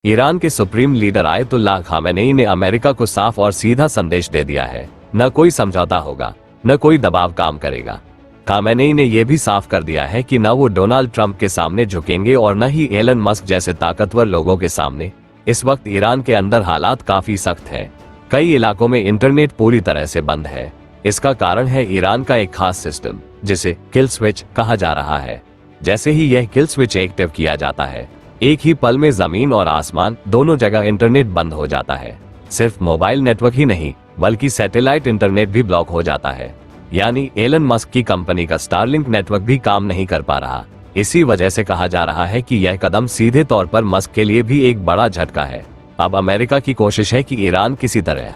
Iran के supreme leader Ayatollah Khamenei ने America को साफ और सीधा संदेश दे दिया है, न कोई समझौता होगा, न कोई दबाव काम करेगा। खामेनेई ने यह भी साफ कर दिया है कि न वो डोनाल्ड ट्रंप के सामने झुकेंगे और न ही एलन मस्क जैसे ताकतवर लोगों के सामने। इस वक्त ईरान के अंदर हालात काफी सख्त है। कई इलाकों में इंटरनेट पूरी तरह से बंद है। इसका कारण है ईरान का एक खास सिस्टम, जिसे किल स्विच कहा जा रहा है। जैसे ही यह किल स्विच एक्टिव किया जाता है, एक ही पल में जमीन और आसमान दोनों जगह इंटरनेट बंद हो जाता है। सिर्फ मोबाइल नेटवर्क ही नहीं, बल्कि सैटेलाइट इंटरनेट भी ब्लॉक हो जाता है। यानी एलन मस्क की कंपनी का स्टारलिंक नेटवर्क भी काम नहीं कर पा रहा। इसी वजह से कहा जा रहा है कि यह कदम सीधे तौर पर मस्क के लिए भी एक बड़ा झटका है। अब अमेरिका की कोशिश है कि ईरान किसी तरह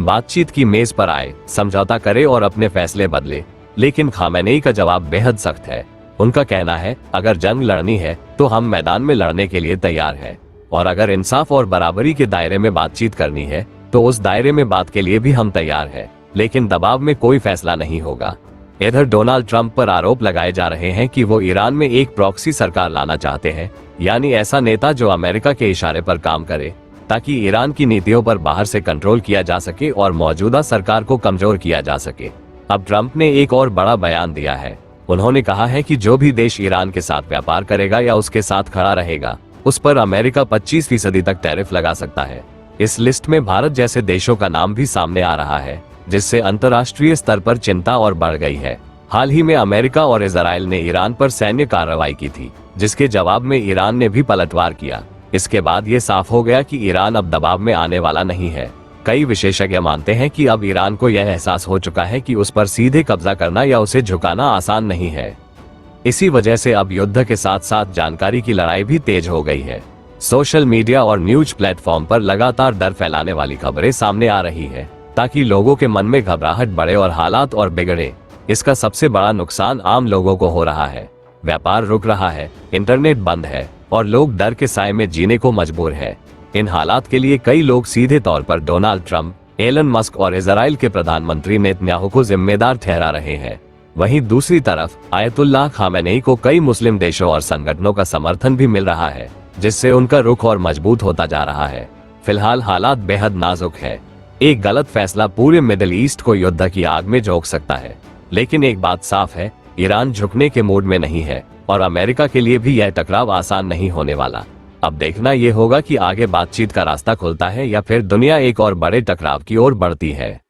बातचीत की मेज पर आए, समझौता करे और अपने फैसले बदले। लेकिन खामेनेई का जवाब बेहद सख्त है। उनका कहना है, अगर जंग लड़नी है तो हम मैदान में लड़ने के लिए तैयार हैं, और अगर इंसाफ और बराबरी के दायरे में बातचीत करनी है तो उस दायरे में बात के लिए भी हम तैयार हैं, लेकिन दबाव में कोई फैसला नहीं होगा। इधर डोनाल्ड ट्रंप पर आरोप लगाए जा रहे हैं कि वो ईरान में एक प्रॉक्सी सरकार लाना चाहते हैं, यानी ऐसा नेता जो अमेरिका के इशारे पर काम करे, ताकि ईरान की नीतियों पर बाहर से कंट्रोल किया जा सके और मौजूदा सरकार को कमजोर किया जा सके। अब ट्रंप ने एक और बड़ा बयान दिया है। उन्होंने कहा है कि जो भी देश ईरान के साथ व्यापार करेगा या उसके साथ खड़ा रहेगा, उस पर अमेरिका 25% तक टैरिफ लगा सकता है। इस लिस्ट में भारत जैसे देशों का नाम भी सामने आ रहा है, जिससे अंतर्राष्ट्रीय स्तर पर चिंता और बढ़ गई है। हाल ही में अमेरिका और इजराइल ने ईरान पर सैन्य कार्रवाई की थी, जिसके जवाब में ईरान ने भी पलटवार किया। इसके बाद ये साफ हो गया कि ईरान अब दबाव में आने वाला नहीं है। कई विशेषज्ञ मानते हैं कि अब ईरान को यह एहसास हो चुका है कि उस पर सीधे कब्जा करना या उसे झुकाना आसान नहीं है। इसी वजह से अब युद्ध के साथ साथ जानकारी की लड़ाई भी तेज हो गई है। सोशल मीडिया और न्यूज प्लेटफॉर्म पर लगातार डर फैलाने वाली खबरें सामने आ रही है, ताकि लोगों के मन में घबराहट बढ़े और हालात और बिगड़े। इसका सबसे बड़ा नुकसान आम लोगों को हो रहा है। व्यापार रुक रहा है, इंटरनेट बंद है और लोग डर के साए में जीने को मजबूर है। इन हालात के लिए कई लोग सीधे तौर पर डोनाल्ड ट्रंप, एलन मस्क और इजराइल के प्रधानमंत्री नेतन्याहू को जिम्मेदार ठहरा रहे हैं। वहीं दूसरी तरफ आयतुल्लाह खामेनेई को कई मुस्लिम देशों और संगठनों का समर्थन भी मिल रहा है, जिससे उनका रुख और मजबूत होता जा रहा है। फिलहाल हालात बेहद नाजुक है। एक गलत फैसला पूरे मिडिल ईस्ट को युद्ध की आग में झोंक सकता है। लेकिन एक बात साफ है, ईरान झुकने के मूड में नहीं है और अमेरिका के लिए भी यह टकराव आसान नहीं होने वाला। अब देखना यह होगा कि आगे बातचीत का रास्ता खुलता है या फिर दुनिया एक और बड़े टकराव की ओर बढ़ती है।